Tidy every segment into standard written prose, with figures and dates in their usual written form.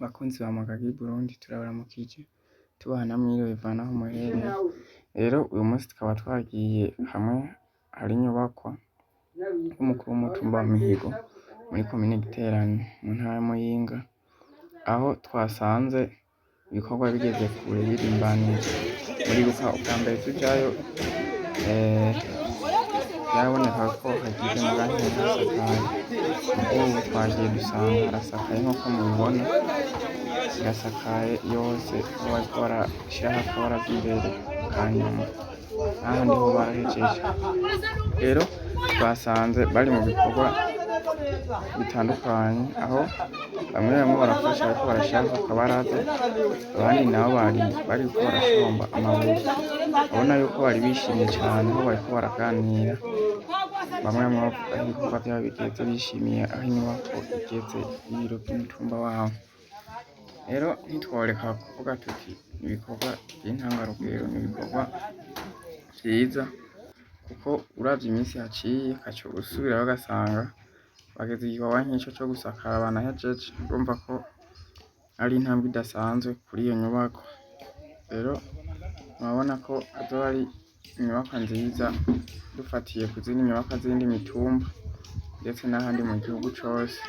Bakunzi ba Magagie Burundi turabaramukije tubaha namwiriwe bivanaho muherereye. Rero uyu munsi tukaba twagiye hamwe hari inyubakwa y'umukuru w'umutumba wa Mihigo muri komine Giteranyi mu ntara ya Muyinga, aho twasanze ibikorwa bigeze kure birimbanije. Muribuka ubwa mbere tujayo byaboneka ko hagize mu gahinga hasakaye, ubu twagiye dusanga harasakaye nk'uko mubibona, irasakaye yose aho bariko barashiraho akabara k'imbere kanyuma n'ahandi ho barahejeje. Rero twasanze bari mu bikorwa bitandukanye, aho bamwe barafasha bariko barashiraho akabaraza, abandi nabo bariko barashomba amabuye. Urabona yuko bari bishimye cane aho bariko baraganira, bamwe bavuga ibikorwa vyabo bigeze, bishimiye aho inyubako igeze y'ibiro vy'umutumba wabo. Rero ntitworeka kuvuga tuti ibikorwa vy'intangarugero, n'ibikorwa vyiza, kuko uravye iminsi haciye ukaca usubirayo ugasanga bageze igikorwa nk'ico co gusakara banahejeje. Urumva ko ari intambwe idasanzwe kuri iyo nyubako. Rero murabona ko azoba ari inyubakwa nziza dufatiye ku zindi nyubakwa z'indi mitumba ndetse n'ahandi mu gihugu cose.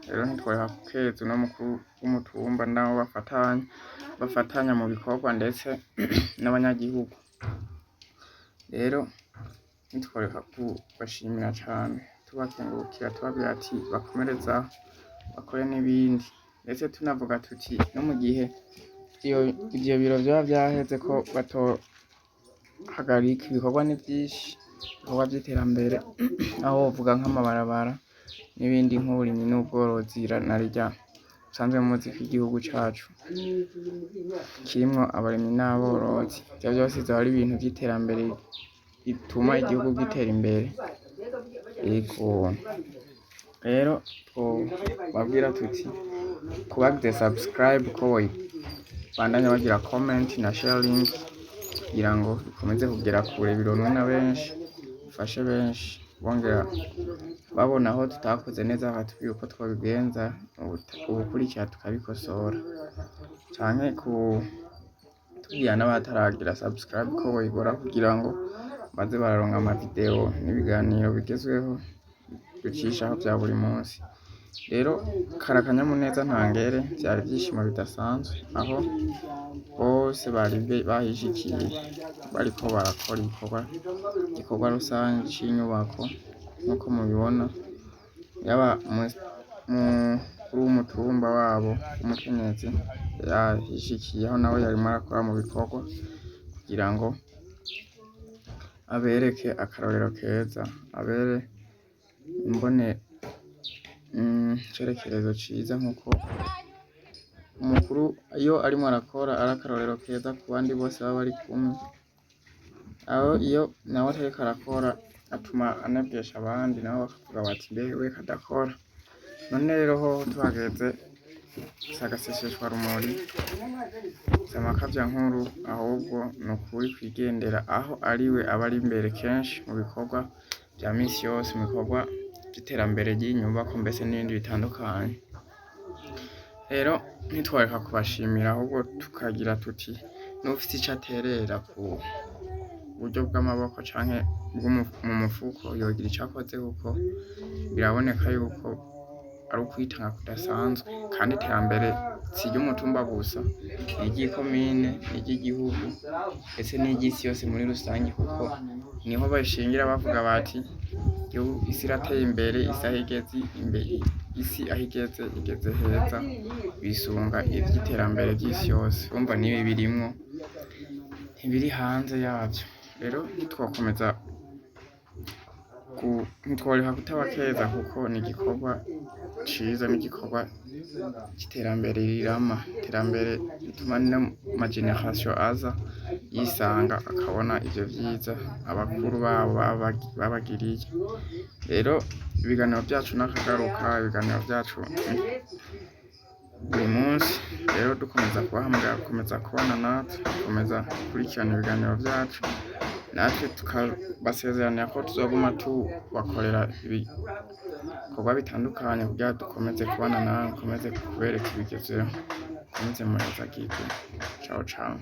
Rero ntitworeka gukeza uno mukuru w'umutumba nabo bafatanya mu bikorwa ndetse n'abanyagihugu. Rero ntitworeka kubashimira cane, tubakengurukira, tubabwira ati bakomerezaho bakore n'ibindi, ndetse tunavuga tuti no mu gihe ivyo biro vyoba vyaheze ko batohagarika. Ibikorwa ni vyinshi, ibikorwa vy'iterambere, aho wovuga nk'amabarabara n'ibindi, nk'uburimyi n'ubworozi. Narirya musanzwe muzi ko igihugu cacu kirimwo abarimyi n'aborozi, ivyo vyose vyoba ari ibintu vy'iterambere bituma igihugu gitera imbere. Yego, rero twobabwira tuti kubagize subscribe ko bandanya bagira comment na sharing kugira ngo bikomeze kugera kure, bironwe na benshi, bifashe benshi, bongera babona aho tutakoze neza bakatubwira uko twobigenza, ubukurikira tukabikosora, canke kutubwira n'abataragira subscribe ko boyigora kugira ngo baze bararonka amavideo n'ibiganiro bigezweho ducishaho vya buri munsi. Rero kari akanyamuneza ntangere, vyari ivyishimo bidasanzwe, aho bose bari bahishikiye bariko barakora igikorwa rusange c'inyubako. Nk'uko mubibona, yaba umukuru w'umutumba wabo w'umukenyezi yahishikiyeho, nawe yarimwo arakora mu bikorwa kugira ngo abereke akarorero keza, abere icerekerezo ciza. Nk'uko umukuru iyo arimwo arakora ari akarorero keza ku bandi bose baba bari kumwe, aho iyo nawe atariko arakora atuma anebwesha abandi, nabo bakavuga bati mbewe kadakora. None rero hoho tuhageze si agaseseshwa rumuri, si amakavya nkuru, ahubwo ni ukuri kwigendera, aho ariwe aba ari imbere kenshi mu bikorwa vya misi yose, mu bikorwa vy'iterambere ry'inyubako, mbese n'ibindi bitandukanye. Rero ntitworeka kubashimira, ahubwo tukagira tuti n'ufise ico aterera ku buryo bw'amaboko canke mu mufuko yogira ico akoze, kuko biraboneka yuko ari ukwitanga kudasanzwe, kandi iterambere si iry'umutumba gusa, ni iry'ikomine, ni iry'igihugu, ndetse n'iry'isi yose muri rusange, kuko niho bashingira bavuga bati isi irateye imbere, isi aho igeze heza, bisunga ivy'iterambere ry'isi yose. Urumva n'ibi birimwo, ntibiri hanze yavyo. Rero ntitworeka kutabakeza, kuko ni igikorwa ciza, n'igikorwa c'iterambere rirama, iterambere rituma n'ama generation aza yisanga akabona ivyo vyiza abakuru babo babagiriye. Rero ibiganiro vyacu n'akagaruka, ibiganiro vyacu buri munsi. Rero dukomeza kubahamagara gukomeza kubana natwe, gukomeza gukurikirana ibiganiro vyacu natwe tukabasezeranira ko tuzoguma tubakorera ibikorwa bitandukanye kugira dukomeze kubana nawe, dukomeze kubereka ibigezeho, mukomeze muhezagirwe, ciao ciao.